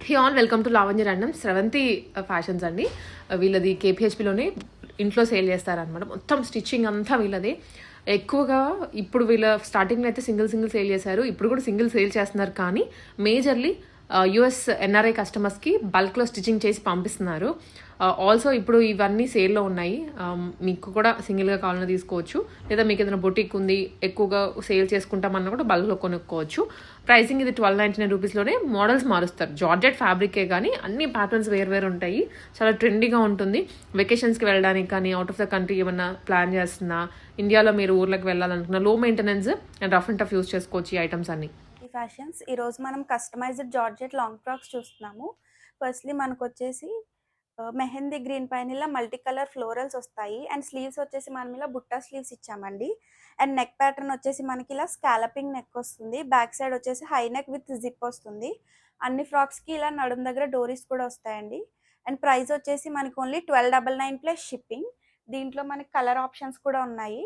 Hey all welcome to Lavanya రండం Sravanthi fashions అండి. వీళ్ళది కేపీహెచ్పిలోనే ఇంట్లో సేల్ చేస్తారనమాట. మొత్తం స్టిచ్చింగ్ అంతా వీళ్ళది. ఎక్కువగా ఇప్పుడు వీళ్ళ స్టార్టింగ్లో అయితే సింగిల్ సేల్ చేశారు. ఇప్పుడు కూడా సింగిల్ సేల్ చేస్తున్నారు, కానీ మేజర్లీ యుఎస్ ఎన్ఆర్ఐ కస్టమర్స్కి బల్క్లో స్టిచ్చింగ్ చేసి పంపిస్తున్నారు. ఆల్సో ఇప్పుడు ఇవన్నీ సేల్లో ఉన్నాయి. మీకు కూడా సింగిల్గా కావాలన్నా తీసుకోవచ్చు, లేదా మీకు ఏదైనా బొటిక్ ఉంది ఎక్కువగా సేల్ చేసుకుంటామన్నా కూడా బల్క్లో కొనుక్కోవచ్చు. ప్రైసింగ్ ఇది 1299 రూపీస్లోనే. మోడల్స్ మారుస్తారు. జార్జెట్ ఫ్యాబ్రికే కానీ అన్ని ప్యాటర్న్స్ వేరు ఉంటాయి. చాలా ట్రెండీగా ఉంటుంది. వెకేషన్స్కి వెళ్ళడానికి కానీ, అవుట్ ఆఫ్ ద కంట్రీ ఏమన్నా ప్లాన్ చేస్తున్నా, ఇండియాలో మీరు ఊర్లకు వెళ్ళాలనుకున్నా లో maintenance and rough and tough use చేసుకోవచ్చు ఈ ఐటమ్స్ అన్ని. ఈ ఫ్యాషన్స్ ఈరోజు మనం కస్టమైజ్డ్ జార్జెట్ లాంగ్ ఫ్రాక్స్ చూస్తున్నాము. ఫస్ట్లీ మనకు వచ్చేసి మెహందీ గ్రీన్ పైన ఇలా మల్టీ కలర్ ఫ్లోరల్స్ వస్తాయి. అండ్ స్లీవ్స్ వచ్చేసి మనం ఇలా బుట్టా స్లీవ్స్ ఇచ్చామండి. అండ్ నెక్ ప్యాటర్న్ వచ్చేసి మనకి ఇలా స్కాలపింగ్ నెక్ వస్తుంది. బ్యాక్ సైడ్ వచ్చేసి హై నెక్ విత్ జిప్ వస్తుంది. అన్ని ఫ్రాక్స్కి ఇలా నడుము దగ్గర డోరీస్ కూడా వస్తాయండి. అండ్ ప్రైస్ వచ్చేసి మనకి ఓన్లీ 1299 ప్లస్ షిప్పింగ్. దీంట్లో మనకి కలర్ ఆప్షన్స్ కూడా ఉన్నాయి.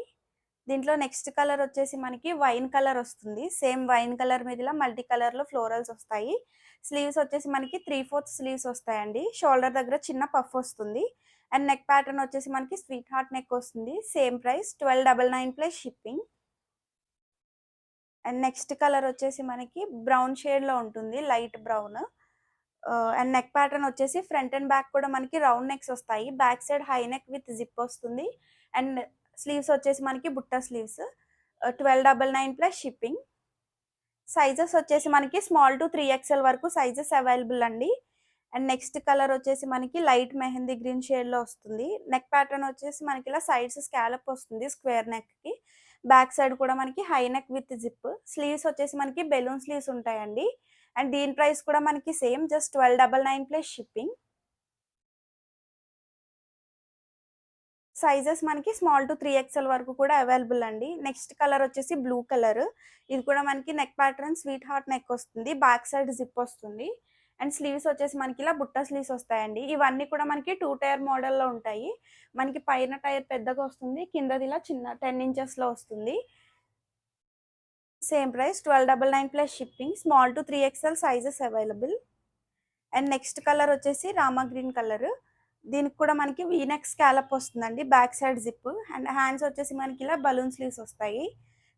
దీంట్లో నెక్స్ట్ కలర్ వచ్చేసి మనకి వైన్ కలర్ వస్తుంది. సేమ్ వైన్ కలర్ మీద ఇలా మల్టీ కలర్లో ఫ్లోరల్స్ వస్తాయి. స్లీవ్స్ వచ్చేసి మనకి 3/4 స్లీవ్స్ వస్తాయండి. షోల్డర్ దగ్గర చిన్న పఫ్ వస్తుంది. అండ్ నెక్ ప్యాటర్న్ వచ్చేసి మనకి స్వీట్ హార్ట్ నెక్ వస్తుంది. Same price 1299 plus shipping. And next colour వచ్చేసి మనకి బ్రౌన్ షేడ్లో ఉంటుంది, light brown. And neck pattern వచ్చేసి ఫ్రంట్ అండ్ బ్యాక్ కూడా మనకి రౌండ్ నెక్స్ వస్తాయి. Back side high neck with zip వస్తుంది. అండ్ స్లీవ్స్ వచ్చేసి మనకి బుట్ట స్లీవ్స్. 1299 plus shipping. సైజెస్ వచ్చేసి మనకి స్మాల్ టు 3XL వరకు సైజెస్ అవైలబుల్ అండి. అండ్ నెక్స్ట్ కలర్ వచ్చేసి మనకి లైట్ మెహందీ గ్రీన్ షేడ్లో వస్తుంది. నెక్ ప్యాటర్న్ వచ్చేసి మనకి ఇలా సైడ్స్ స్కాలప్ వస్తుంది స్క్వేర్ నెక్కి. బ్యాక్ సైడ్ కూడా మనకి high neck with zip. Sleeves వచ్చేసి మనకి బెలూన్ స్లీవ్స్ ఉంటాయండి. అండ్ దీని ప్రైస్ కూడా మనకి same, just 1299 plus shipping. Sizes మనకి స్మాల్ టు 3XL వరకు కూడా అవైలబుల్ అండి. నెక్స్ట్ కలర్ వచ్చేసి బ్లూ కలర్. ఇది కూడా మనకి neck pattern sweet heart neck వస్తుంది. బ్యాక్ సైడ్ జిప్ వస్తుంది. అండ్ స్లీవ్స్ వచ్చేసి మనకి ఇలా బుట్ట స్లీవ్స్ వస్తాయండి. ఇవన్నీ కూడా మనకి 2 టైర్ మోడల్లో ఉంటాయి. మనకి పైన టైర్ పెద్దగా వస్తుంది, కిందది ఇలా చిన్న 10 ఇంచెస్లో వస్తుంది. Same price 1299 plus shipping. Small to 3XL sizes available. And next colour వచ్చేసి రామా గ్రీన్ కలర్. దీనికి కూడా మనకి వీనెక్ స్కాలప్ వస్తుందండి, back side zip. And hands వచ్చేసి మనకి ఇలా బలూన్ స్లీవ్స్ వస్తాయి.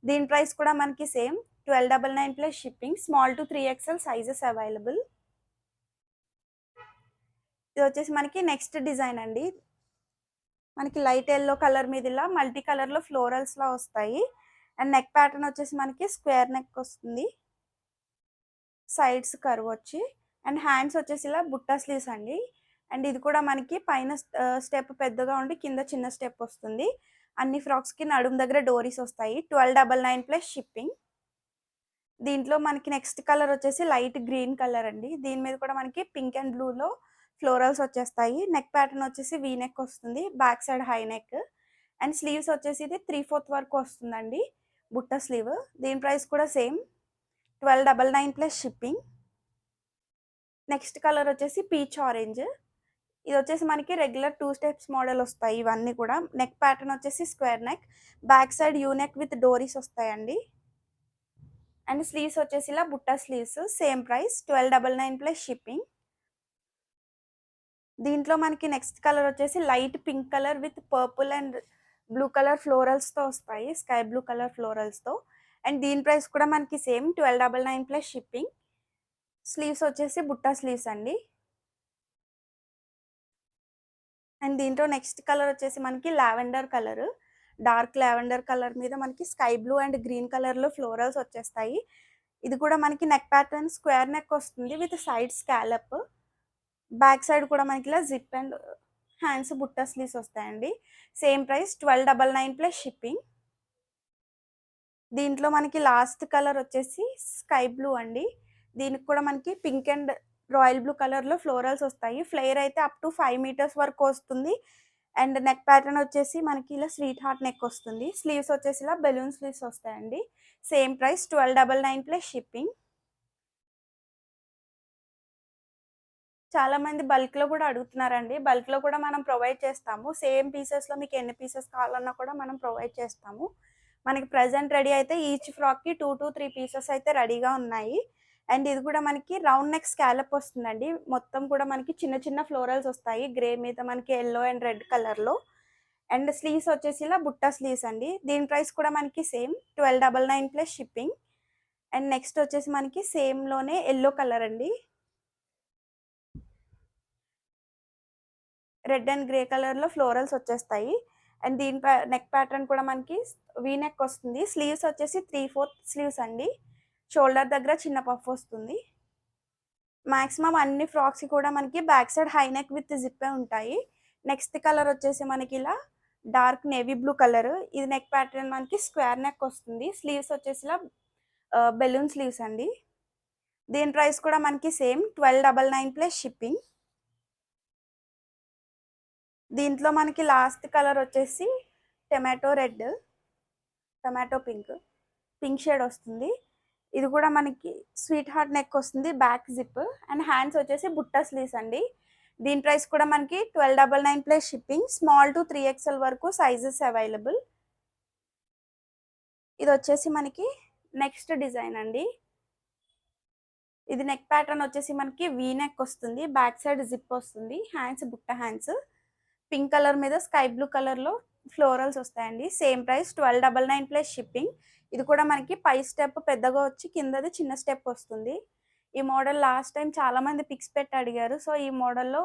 దీని ప్రైస్ కూడా మనకి same, 1299 plus shipping. Small to 3XL sizes available. ఇది వచ్చేసి మనకి నెక్స్ట్ డిజైన్ అండి. మనకి లైట్ ఎల్లో కలర్ మీద ఇలా మల్టీ కలర్లో ఫ్లోరల్స్లా వస్తాయి. అండ్ నెక్ ప్యాటర్న్ వచ్చేసి మనకి స్క్వేర్ నెక్ వస్తుంది, సైడ్స్ కర్వ్ వచ్చి. అండ్ హ్యాండ్స్ వచ్చేసి ఇలా బుట్టా స్లీవ్స్ అండి. అండ్ ఇది కూడా మనకి పైన స్టెప్ పెద్దగా ఉండి కింద చిన్న స్టెప్ వస్తుంది. అన్ని ఫ్రాక్స్కి నడుము దగ్గర డోరీస్ వస్తాయి. 1299 ప్లస్ షిప్పింగ్. దీంట్లో మనకి నెక్స్ట్ కలర్ వచ్చేసి లైట్ గ్రీన్ కలర్ అండి. దీని మీద కూడా మనకి పింక్ అండ్ బ్లూలో ఫ్లోరల్స్ వచ్చేస్తాయి. నెక్ ప్యాటర్న్ వచ్చేసి వీ నెక్ వస్తుంది, back side high neck. And sleeves వచ్చేసి ఇది 3/4 వరకు వస్తుందండి, బుట్ట స్లీవ్. దీని ప్రైస్ కూడా same, 1299 plus shipping. Next colour వచ్చేసి పీచ్ ఆరెంజ్. ఇది వచ్చేసి మనకి రెగ్యులర్ 2 స్టెప్స్ మోడల్ వస్తాయి ఇవన్నీ కూడా. నెక్ ప్యాటర్న్ వచ్చేసి square neck, back side U neck with డోరీస్ వస్తాయండి. అండ్ స్లీవ్స్ వచ్చేసి ఇలా బుట్టా sleeves. Same price 1299 plus shipping. దీంట్లో మనకి నెక్స్ట్ కలర్ వచ్చేసి light pink colour with purple and blue colour ఫ్లోరల్స్తో వస్తాయి, స్కై బ్లూ కలర్ ఫ్లోరల్స్తో. అండ్ దీని ప్రైస్ కూడా మనకి సేమ్, 1299 ప్లస్ షిప్పింగ్. స్లీవ్స్ వచ్చేసి బుట్టా స్లీవ్స్ అండి. అండ్ దీంట్లో నెక్స్ట్ కలర్ వచ్చేసి మనకి lavender colour. Dark lavender colour మీద మనకి స్కై బ్లూ అండ్ గ్రీన్ కలర్లో ఫ్లోరల్స్ వచ్చేస్తాయి. ఇది కూడా మనకి నెక్ ప్యాటర్న్ స్క్వేర్ నెక్ వస్తుంది with side scallop. Back side కూడా మనకి ఇలా zip and hands Butta sleeves వస్తాయండి. Same price, 1299 plus shipping. దీంట్లో మనకి లాస్ట్ కలర్ వచ్చేసి స్కై బ్లూ అండి. దీనికి కూడా మనకి పింక్ అండ్ రాయల్ బ్లూ కలర్లో ఫ్లోరల్స్ వస్తాయి. ఫ్లేర్ అయితే అప్ టు 5 మీటర్స్ వరకు వస్తుంది. అండ్ నెక్ ప్యాటర్న్ వచ్చేసి మనకి ఇలా స్వీట్ హార్ట్ నెక్ వస్తుంది. స్లీవ్స్ వచ్చేసి ఇలా బెలూన్ స్లీవ్స్ వస్తాయండి. Same price, 1299 plus shipping. చాలామంది బల్క్లో కూడా అడుగుతున్నారండి. బల్క్లో కూడా మనం ప్రొవైడ్ చేస్తాము. సేమ్ పీసెస్లో మీకు ఎన్ని పీసెస్ కావాలన్నా కూడా మనం ప్రొవైడ్ చేస్తాము. మనకి ప్రజెంట్ రెడీ అయితే ఈచ్ ఫ్రాక్కి 2 to 3 పీసెస్ అయితే రెడీగా ఉన్నాయి. అండ్ ఇది కూడా మనకి రౌండ్ నెక్ స్కాలప్ వస్తుందండి. మొత్తం కూడా మనకి చిన్న చిన్న ఫ్లోరల్స్ వస్తాయి. గ్రే మీద మనకి యెల్లో అండ్ రెడ్ కలర్‌లో. అండ్ స్లీవ్స్ వచ్చేసి ఇలా బుట్ట స్లీవ్స్ అండి. దీని ప్రైస్ కూడా మనకి same 1299 plus shipping. And next వచ్చేసి మనకి సేమ్‌లోనే యెల్లో కలర్ అండి. రెడ్ అండ్ గ్రే కలర్‌లో ఫ్లోరల్స్ వచ్చేస్తాయి. అండ్ దీని నెక్ ప్యాటర్న్ కూడా మనకి వీ నెక్ వస్తుంది. స్లీవ్స్ వచ్చేసి 3/4 స్లీవ్స్ అండి. షోల్డర్ దగ్గర చిన్న పఫ్ వస్తుంది. మాక్సిమం అన్ని ఫ్రాక్స్ కూడా మనకి back side high neck with జిప్పే ఉంటాయి. నెక్స్ట్ కలర్ వచ్చేసి మనకి ఇలా డార్క్ నేవీ బ్లూ కలర్. ఇది నెక్ ప్యాటర్న్ మనకి స్క్వేర్ నెక్ వస్తుంది. స్లీవ్స్ వచ్చేసి ఇలా బెలూన్ స్లీవ్స్ అండి. దీని ప్రైస్ కూడా మనకి సేమ్ 1299 ప్లస్ షిప్పింగ్. దీంట్లో మనకి లాస్ట్ కలర్ వచ్చేసి tomato red, tomato pink, pink shade వస్తుంది. ఇది కూడా మనకి స్వీట్ హార్ట్ నెక్ వస్తుంది. బ్యాక్ జిప్ అండ్ హ్యాండ్స్ వచ్చేసి బుట్ట స్లీవ్స్ అండి. దీని ప్రైస్ కూడా మనకి 1299 plus shipping. Small to 3XL వరకు సైజెస్ అవైలబుల్. ఇది వచ్చేసి మనకి నెక్స్ట్ డిజైన్ అండి. ఇది నెక్ ప్యాటర్న్ వచ్చేసి మనకి వీ నెక్ వస్తుంది. బ్యాక్ సైడ్ జిప్ వస్తుంది. హ్యాండ్స్ బుట్ట హ్యాండ్స్. పింక్ కలర్ మీద స్కై బ్లూ కలర్లో ఫ్లోరల్స్ వస్తాయండి. Same price 1299 plus shipping. ఇది కూడా మనకి పై స్టెప్ పెద్దగా వచ్చి కిందది చిన్న స్టెప్ వస్తుంది. ఈ మోడల్ లాస్ట్ టైం చాలా మంది పిక్స్ పెట్టి అడిగారు. సో ఈ మోడల్లో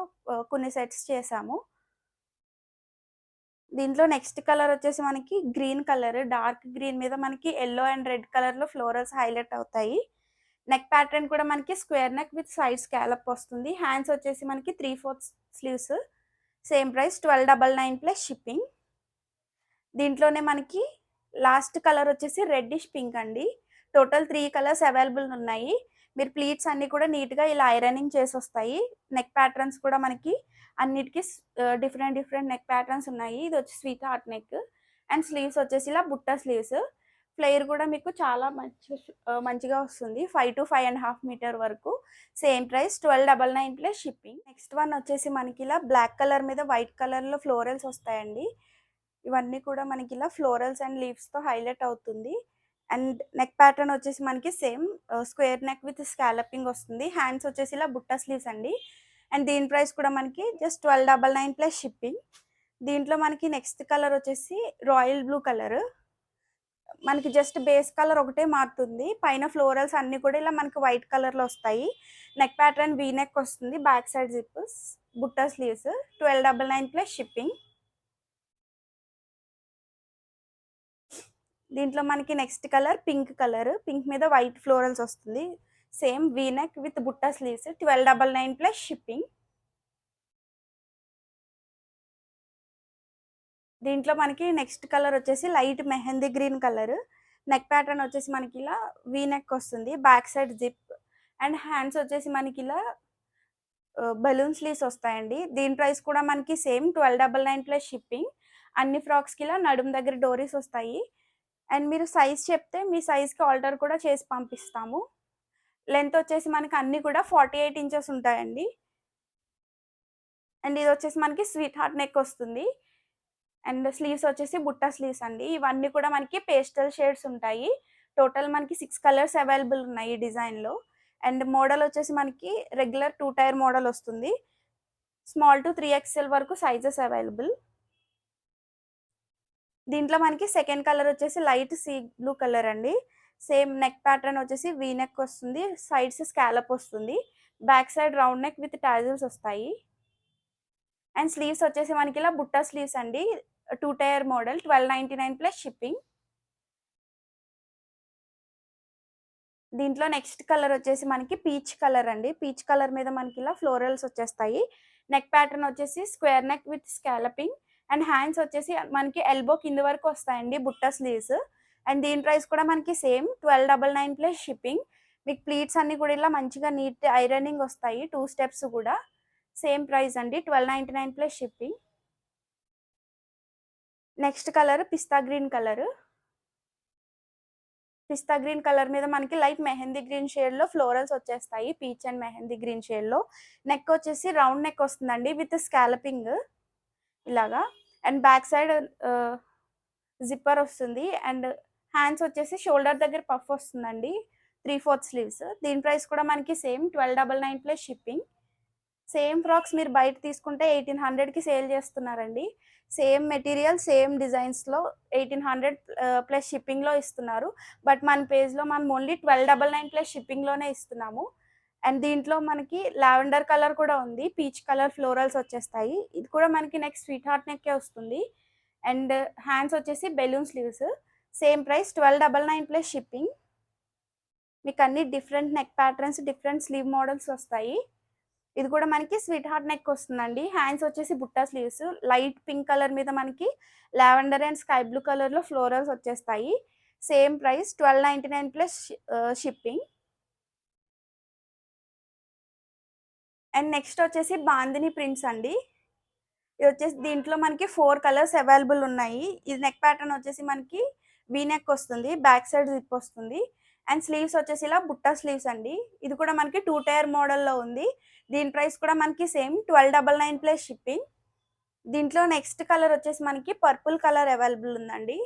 కొన్ని సెట్స్ చేసాము. దీంట్లో నెక్స్ట్ కలర్ వచ్చేసి మనకి గ్రీన్ కలర్, డార్క్ గ్రీన్ మీద మనకి యెల్లో అండ్ రెడ్ కలర్లో ఫ్లోరల్స్ హైలైట్ అవుతాయి. నెక్ ప్యాటర్న్ కూడా మనకి square neck with side scallop వస్తుంది. హ్యాండ్స్ వచ్చేసి మనకి 3/4 sleeves. Same price 1299 plus shipping. దీంట్లోనే మనకి లాస్ట్ కలర్ వచ్చేసి రెడ్డిష్ పింక్ అండి. టోటల్ 3 కలర్స్ అవైలబుల్ ఉన్నాయి. మీరు ప్లీట్స్ అన్ని కూడా నీట్గా ఇలా ఐరనింగ్ చేసి వస్తాయి. నెక్ ప్యాటర్న్స్ కూడా మనకి అన్నిటికీ డిఫరెంట్ డిఫరెంట్ నెక్ ప్యాటర్న్స్ ఉన్నాయి. ఇది వచ్చి sweet heart neck and sleeves వచ్చేసి ఇలా బుట్ట స్లీవ్స్. ఫ్లేయర్ కూడా మీకు చాలా మంచిగా వస్తుంది. 5 to 5.5 మీటర్ వరకు. Same price 1299 plus shipping. Next one వచ్చేసి మనకి ఇలా బ్లాక్ కలర్ మీద వైట్ కలర్లో ఫ్లోరల్స్ వస్తాయండి. ఇవన్నీ కూడా మనకి ఇలా ఫ్లోరల్స్ అండ్ లీవ్స్తో హైలైట్ అవుతుంది. అండ్ నెక్ ప్యాటర్న్ వచ్చేసి మనకి same square neck with scalloping వస్తుంది. హ్యాండ్స్ వచ్చేసి ఇలా బుట్ట స్లీవ్స్ అండి. అండ్ దీని ప్రైస్ కూడా మనకి జస్ట్ 1299 ప్లస్ షిప్పింగ్. దీంట్లో మనకి నెక్స్ట్ కలర్ వచ్చేసి రాయల్ బ్లూ కలర్. మనకి జస్ట్ బేస్ కలర్ ఒకటే మారుతుంది. పైన ఫ్లోరల్స్ అన్ని కూడా ఇలా మనకి వైట్ కలర్లో వస్తాయి. నెక్ ప్యాటర్న్ వీ నెక్ వస్తుంది. బ్యాక్ సైడ్ జిప్, బుట్ట స్లీవ్స్. 1299 plus shipping. దీంట్లో మనకి next colour pink colour. Pink మీద వైట్ ఫ్లోరల్స్ వస్తుంది. సేమ్ వీ నెక్ విత్ బుట్ట స్లీవ్స్. 1299 plus shipping. దీంట్లో మనకి నెక్స్ట్ కలర్ వచ్చేసి light mehendi green colour. Neck pattern వచ్చేసి మనకి ఇలా వీ నెక్ వస్తుంది. Back side zip and hands వచ్చేసి మనకి ఇలా బలూన్ స్లీవ్స్ వస్తాయండి. దీని ప్రైస్ కూడా మనకి సేమ్ 1299 ప్లస్ షిప్పింగ్. అన్ని ఫ్రాక్స్కి ఇలా నడుము దగ్గర డోరీస్ వస్తాయి. అండ్ మీరు సైజ్ చెప్తే మీ సైజ్కి ఆల్టర్ కూడా చేసి పంపిస్తాము. లెంత్ వచ్చేసి మనకి అన్ని కూడా 48 ఇంచెస్ ఉంటాయండి. అండ్ ఇది వచ్చేసి మనకి స్వీట్ హార్ట్ నెక్ వస్తుంది. అండ్ స్లీవ్స్ వచ్చేసి బుట్ట స్లీవ్స్ అండి. ఇవన్నీ కూడా మనకి పేస్టల్ షేడ్స్ ఉంటాయి. టోటల్ మనకి 6 కలర్స్ అవైలబుల్ ఉన్నాయి ఈ డిజైన్లో. అండ్ మోడల్ వచ్చేసి మనకి రెగ్యులర్ 2 టైర్ మోడల్ వస్తుంది. స్మాల్ టు 3XL వరకు సైజెస్ అవైలబుల్. దీంట్లో మనకి సెకండ్ కలర్ వచ్చేసి లైట్ సీ బ్లూ కలర్ అండి. సేమ్ నెక్ ప్యాటర్న్ వచ్చేసి వీ నెక్ వస్తుంది. సైడ్స్ స్కాలప్ వస్తుంది. Back side round neck with tassels వస్తాయి. అండ్ స్లీవ్స్ వచ్చేసి మనకి ఇలా బుట్ట స్లీవ్స్ అండి. 2 టైర్ మోడల్. 1299 plus shipping. దీంట్లో నెక్స్ట్ కలర్ వచ్చేసి మనకి పీచ్ కలర్ అండి. పీచ్ కలర్ మీద మనకి ఇలా ఫ్లోరల్స్ వచ్చేస్తాయి. నెక్ ప్యాటర్న్ వచ్చేసి square neck with scalloping and hands వచ్చేసి మనకి ఎల్బో కింద వరకు వస్తాయండి బుట్ట స్లీవ్స్. అండ్ దీని ప్రైస్ కూడా మనకి సేమ్ 1299 ప్లస్ షిప్పింగ్. మీకు ప్లీట్స్ అన్ని కూడా ఇలా మంచిగా నీట్ ఐరనింగ్ వస్తాయి. 2 స్టెప్స్ కూడా. సేమ్ ప్రైస్ అండి 1299 plus shipping. Next colour pista green colour. Pista green colour మీద మనకి లైట్ మెహందీ గ్రీన్ షేడ్లో ఫ్లోరల్స్ వచ్చేస్తాయి. పీచ్ అండ్ మెహందీ గ్రీన్ షేడ్లో. నెక్ వచ్చేసి రౌండ్ నెక్ వస్తుందండి విత్ స్కాలపింగ్ ఇలాగా. అండ్ బ్యాక్ సైడ్ జిప్పర్ వస్తుంది. అండ్ హ్యాండ్స్ వచ్చేసి షోల్డర్ దగ్గర పఫ్ వస్తుందండి. 3/4 స్లీవ్స్. దీని ప్రైస్ కూడా మనకి same 1299 plus shipping. Same frocks మీరు బయట తీసుకుంటే 1800కి సేల్ చేస్తున్నారండి. సేమ్ మెటీరియల్, సేమ్ డిజైన్స్‌లో 1800 ప్లస్ షిప్పింగ్‌లో ఇస్తున్నారు. బట్ మన పేజ్‌లో మనం ఓన్లీ 1299 ప్లస్ షిప్పింగ్‌లోనే ఇస్తున్నాము. అండ్ దీంట్లో మనకి లావెండర్ కలర్ కూడా ఉంది. పీచ్ కలర్ ఫ్లోరల్స్ వచ్చేస్తాయి. ఇది కూడా మనకి నెక్ స్వీట్ హార్ట్ నెక్కే వస్తుంది. అండ్ హ్యాండ్స్ వచ్చేసి balloon sleeves. Same price 1299 plus shipping. మీకు అన్ని different neck patterns, different sleeve models వస్తాయి. ఇది కూడా మనకి స్వీట్ హార్ట్ నెక్ వస్తుందండి. హ్యాండ్స్ వచ్చేసి బుట్టా స్లీవ్స్. లైట్ పింక్ కలర్ మీద మనకి లావెండర్ అండ్ స్కై బ్లూ కలర్‌లో ఫ్లోరల్స్ వచ్చేస్తాయి. Same price 1299 plus shipping. And next వచ్చేసి బాందిని ప్రింట్స్ అండి. ఇది వచ్చేసి దీంట్లో మనకి 4 కలర్స్ అవైలబుల్ ఉన్నాయి. ఇది నెక్ ప్యాటర్న్ వచ్చేసి మనకి వీ నెక్ వస్తుంది. బ్యాక్ సైడ్ జిప్ వస్తుంది. అండ్ స్లీవ్స్ వచ్చేసి ఇలా బుట్టా స్లీవ్స్ అండి. ఇది కూడా మనకి 2 టైర్ మోడల్‌లో ఉంది. దీని ప్రైస్ కూడా మనకి సేమ్ 1299 ప్లస్ షిప్పింగ్. దీంట్లో నెక్స్ట్ కలర్ వచ్చేసి మనకి పర్పుల్ కలర్ అవైలబుల్ ఉందండి.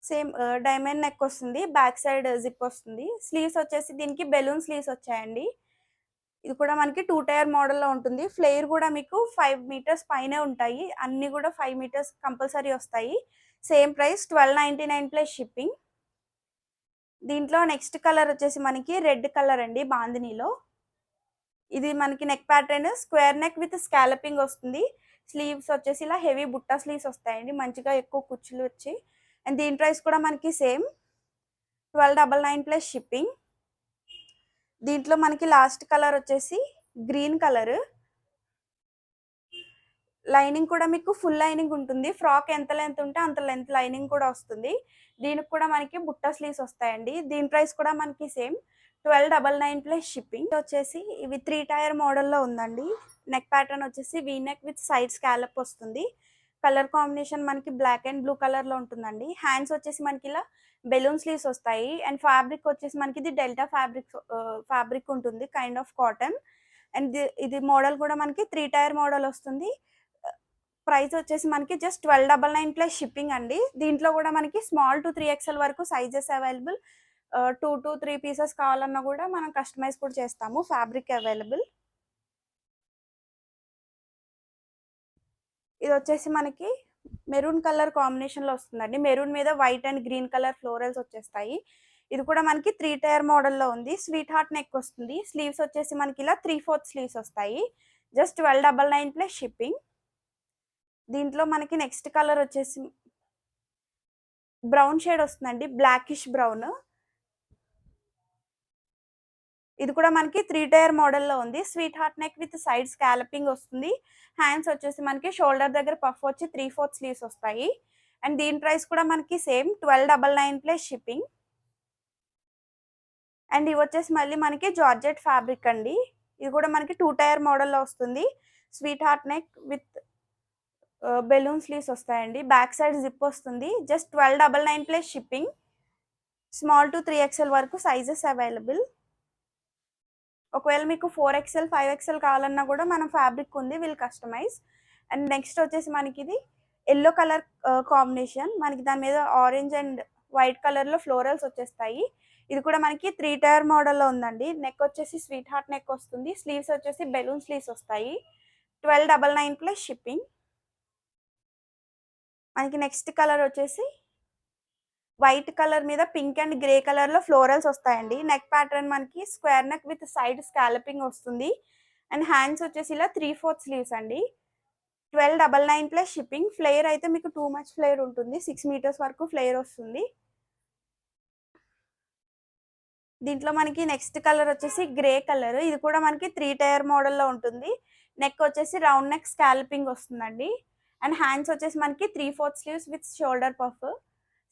సేమ్ డైమండ్ నెక్ వస్తుంది. బ్యాక్ సైడ్ జిప్ వస్తుంది. స్లీవ్స్ వచ్చేసి దీనికి బెలూన్ స్లీవ్స్ వచ్చాయండి. ఇది కూడా మనకి 2 టైర్ మోడల్‌లో ఉంటుంది. ఫ్లేర్ కూడా మీకు 5 మీటర్స్ పైనే ఉంటాయి. అన్నీ కూడా 5 మీటర్స్ కంపల్సరీ వస్తాయి. Same price 1299 plus shipping. దీంట్లో నెక్స్ట్ కలర్ వచ్చేసి మనకి రెడ్ కలర్ అండి బాందినీలో. ఇది మనకి neck pattern square neck with scalloping వస్తుంది. స్లీవ్స్ వచ్చేసి ఇలా హెవీ బుట్టా స్లీవ్స్ వస్తాయండి. మంచిగా ఎక్కువ కుచ్చులు వచ్చి. అండ్ దీని ప్రైస్ కూడా మనకి సేమ్ 1299 ప్లస్ షిప్పింగ్. దీంట్లో మనకి లాస్ట్ కలర్ వచ్చేసి గ్రీన్ కలర్. లైనింగ్ కూడా మీకు ఫుల్ లైనింగ్ ఉంటుంది. ఫ్రాక్ ఎంత లెంత్ ఉంటే అంత లెంత్ లైనింగ్ కూడా వస్తుంది. దీనికి కూడా మనకి బుట్టా స్లీవ్స్ వస్తాయండి. దీని ప్రైస్ కూడా మనకి సేమ్ 1299 ప్లస్ షిప్పింగ్. వచ్చేసి ఇవి 3 టైర్ మోడల్‌లో ఉందండి. నెక్ ప్యాటర్న్ వచ్చేసి V neck with side scallop వస్తుంది. కలర్ కాంబినేషన్ మనకి బ్లాక్ అండ్ బ్లూ కలర్‌లో ఉంటుందండి. హ్యాండ్స్ వచ్చేసి మనకి ఇలా బెలూన్ స్లీవ్స్ వస్తాయి. అండ్ ఫ్యాబ్రిక్ వచ్చేసి మనకి ఇది డెల్టా ఫ్యాబ్రిక్ ఉంటుంది. Kind of cotton. అండ్ ఇది మోడల్ కూడా మనకి 3 టైర్ మోడల్ వస్తుంది. ప్రైస్ వచ్చేసి మనకి జస్ట్ 1299 ప్లస్ షిప్పింగ్ అండి. దీంట్లో కూడా మనకి స్మాల్ టు 3XL వరకు సైజెస్ అవైలబుల్. 2-3 పీసెస్ కావాలన్నా కూడా మనం కస్టమైజ్ కూడా చేస్తాము. Fabric available. ఇది వచ్చేసి మనకి మెరూన్ కలర్ కాంబినేషన్‌లో వస్తుందండి. మెరూన్ మీద white and green colour florals వచ్చేస్తాయి. ఇది కూడా మనకి 3 టైర్ మోడల్‌లో ఉంది. స్వీట్ హార్ట్ నెక్ వస్తుంది. స్లీవ్స్ వచ్చేసి మనకి ఇలా 3/4 స్లీవ్స్ వస్తాయి. Just 1299 plus shipping. దీంట్లో మనకి నెక్స్ట్ కలర్ వచ్చేసి బ్రౌన్ షేడ్ వస్తుందండి. Blackish brown. ఇది కూడా మనకి 3 టైర్ మోడల్‌లో ఉంది. Sweet heart neck with side scalloping వస్తుంది. హ్యాండ్స్ వచ్చేసి మనకి షోల్డర్ దగ్గర పఫ్ వచ్చి 3/4 స్లీవ్స్ వస్తాయి. అండ్ దీని ప్రైస్ కూడా మనకి సేమ్ 1299 ప్లస్ షిప్పింగ్. అండ్ ఇవి వచ్చేసి మళ్ళీ మనకి జార్జెట్ ఫ్యాబ్రిక్ అండి. ఇది కూడా మనకి 2 టైర్ మోడల్‌లో వస్తుంది. Sweet heart neck with balloon sleeves వస్తాయండి. బ్యాక్ సైడ్ జిప్ వస్తుంది. Just 1299 plus shipping. Small to 3XL వరకు సైజెస్ అవైలబుల్. ఒకవేళ మీకు 4XL, 5XL కావాలన్నా కూడా మనం ఫ్యాబ్రిక్ ఉంది. Will customise. అండ్ నెక్స్ట్ వచ్చేసి మనకి ఇది యెల్లో కలర్ కాంబినేషన్. మనకి దాని మీద ఆరెంజ్ అండ్ వైట్ కలర్‌లో ఫ్లోరల్స్ వచ్చేస్తాయి. ఇది కూడా మనకి 3 టైర్ మోడల్‌లో ఉందండి. నెక్ వచ్చేసి స్వీట్ హార్ట్ నెక్ వస్తుంది. స్లీవ్స్ వచ్చేసి బెలూన్ స్లీవ్స్ వస్తాయి. 1299 ప్లస్ షిప్పింగ్. మనకి నెక్స్ట్ కలర్ వచ్చేసి వైట్ కలర్ మీద పింక్ అండ్ గ్రే కలర్‌లో ఫ్లోరల్స్ వస్తాయండి. నెక్ ప్యాటర్న్ మనకి square neck with side scalloping వస్తుంది. అండ్ హ్యాండ్స్ వచ్చేసి ఇలా 3/4 స్లీవ్స్ అండి. 1299 ప్లస్ షిప్పింగ్. ఫ్లేర్ అయితే మీకు టూ మచ్ ఫ్లేర్ ఉంటుంది. 6 మీటర్స్ వరకు ఫ్లేర్ వస్తుంది. దీంట్లో మనకి నెక్స్ట్ కలర్ వచ్చేసి గ్రే కలర్. ఇది కూడా మనకి 3 టైర్ మోడల్‌లో ఉంటుంది. నెక్ వచ్చేసి రౌండ్ నెక్ స్కాలపింగ్ వస్తుందండి. అండ్ హ్యాండ్స్ వచ్చేసి మనకి 3/4 sleeves with shoulder puff.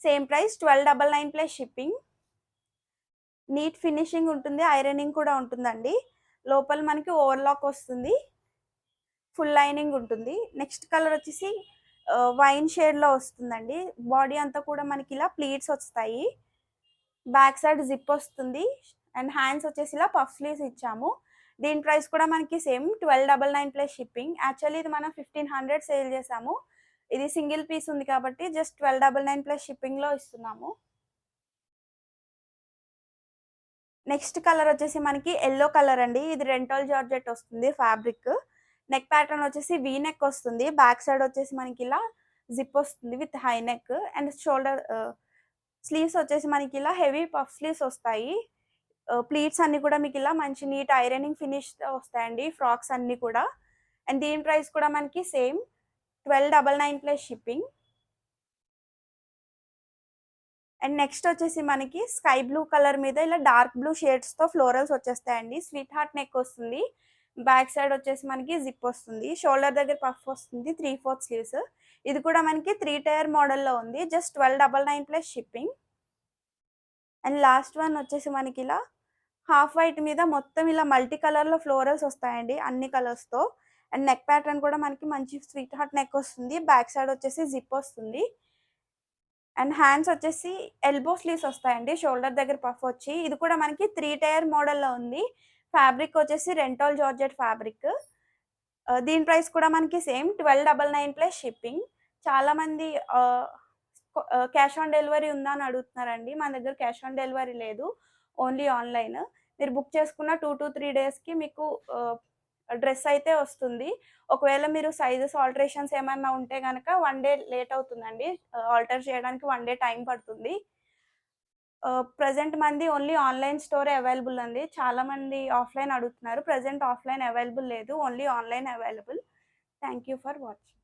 Same price 1299 plus shipping. Neat finishing ఉంటుంది. ఐరనింగ్ కూడా ఉంటుందండి. లోపల మనకి ఓవర్లాక్ వస్తుంది. ఫుల్ లైనింగ్ ఉంటుంది. నెక్స్ట్ కలర్ వచ్చేసి వైన్ షేడ్‌లో వస్తుందండి. బాడీ అంతా కూడా మనకి ఇలా ప్లీట్స్ వస్తాయి. బ్యాక్ సైడ్ జిప్ వస్తుంది. అండ్ హ్యాండ్స్ వచ్చేసి ఇలా పఫ్ స్లీవ్స్ ఇచ్చాము. దీని ప్రైస్ కూడా మనకి సేమ్ 1299 ప్లస్ షిప్పింగ్. యాక్చువల్లీ ఇది మనం 1500 సేల్ చేసాము. ఇది సింగిల్ పీస్ ఉంది కాబట్టి జస్ట్ 1299 ప్లస్ షిప్పింగ్‌లో ఇస్తున్నాము. నెక్స్ట్ కలర్ వచ్చేసి మనకి యెల్లో కలర్ అండి. ఇది రెంటల్ జార్జెట్ వస్తుంది ఫ్యాబ్రిక్. నెక్ ప్యాటర్న్ వచ్చేసి వీ నెక్ వస్తుంది. బ్యాక్ సైడ్ వచ్చేసి మనకి ఇలా జిప్ వస్తుంది with high neck and shoulder sleeves వచ్చేసి మనకి ఇలా హెవీ పఫ్ స్లీవ్స్ వస్తాయి. ప్లీట్స్ అన్ని కూడా మీకు ఇలా మంచి నీట్ ఐరనింగ్ ఫినిష్ వస్తాయండి ఫ్రాక్స్ అన్ని కూడా. అండ్ దీని ప్రైస్ కూడా మనకి same 1299 plus shipping. And next వచ్చేసి మనకి స్కై బ్లూ కలర్ మీద ఇలా డార్క్ బ్లూ షేడ్స్తో ఫ్లోరల్స్ వచ్చేస్తాయండి. స్వీట్ హార్ట్ నెక్ వస్తుంది. బ్యాక్ సైడ్ వచ్చేసి మనకి జిప్ వస్తుంది. షోల్డర్ దగ్గర పఫ్ వస్తుంది. 3/4 స్లీవ్స్. ఇది కూడా మనకి 3 టైర్ మోడల్లో ఉంది. Just 1299 plus shipping. And last one వచ్చేసి మనకి ఇలా హాఫ్ వైట్ మీద మొత్తం ఇలా మల్టీ కలర్లో ఫ్లోరల్స్ వస్తాయండి అన్ని కలర్స్తో. అండ్ నెక్ ప్యాటర్న్ కూడా మనకి మంచి స్వీట్ హార్ట్ నెక్ వస్తుంది. బ్యాక్ సైడ్ వచ్చేసి జిప్ వస్తుంది. అండ్ హ్యాండ్స్ వచ్చేసి ఎల్బో స్లీవ్స్ వస్తాయండి. షోల్డర్ దగ్గర పఫ్ వచ్చి ఇది కూడా మనకి 3 టైర్ మోడల్లో ఉంది. ఫ్యాబ్రిక్ వచ్చేసి రెంటల్ జార్జెట్ ఫ్యాబ్రిక్. దీని ప్రైస్ కూడా మనకి సేమ్ 1299 ప్లస్ షిప్పింగ్. చాలామంది క్యాష్ ఆన్ డెలివరీ ఉందా అని అడుగుతున్నారండి. మన దగ్గర క్యాష్ ఆన్ డెలివరీ లేదు, ఓన్లీ ఆన్లైన్. మీరు బుక్ చేసుకున్న 2 to 3 డేస్కి మీకు డ్రెస్ అయితే వస్తుంది. ఒకవేళ మీరు సైజెస్ ఆల్టరేషన్స్ ఏమన్నా ఉంటే గనక 1 డే లేట్ అవుతుందండి. ఆల్టర్ చేయడానికి 1 డే టైం పడుతుంది. ప్రెజెంట్ మంది ఓన్లీ ఆన్లైన్ స్టోరే అవైలబుల్ అండి. చాలామంది ఆఫ్లైన్ అడుగుతున్నారు. ప్రెజెంట్ ఆఫ్లైన్ అవైలబుల్ లేదు, only online available. Thank you for watching.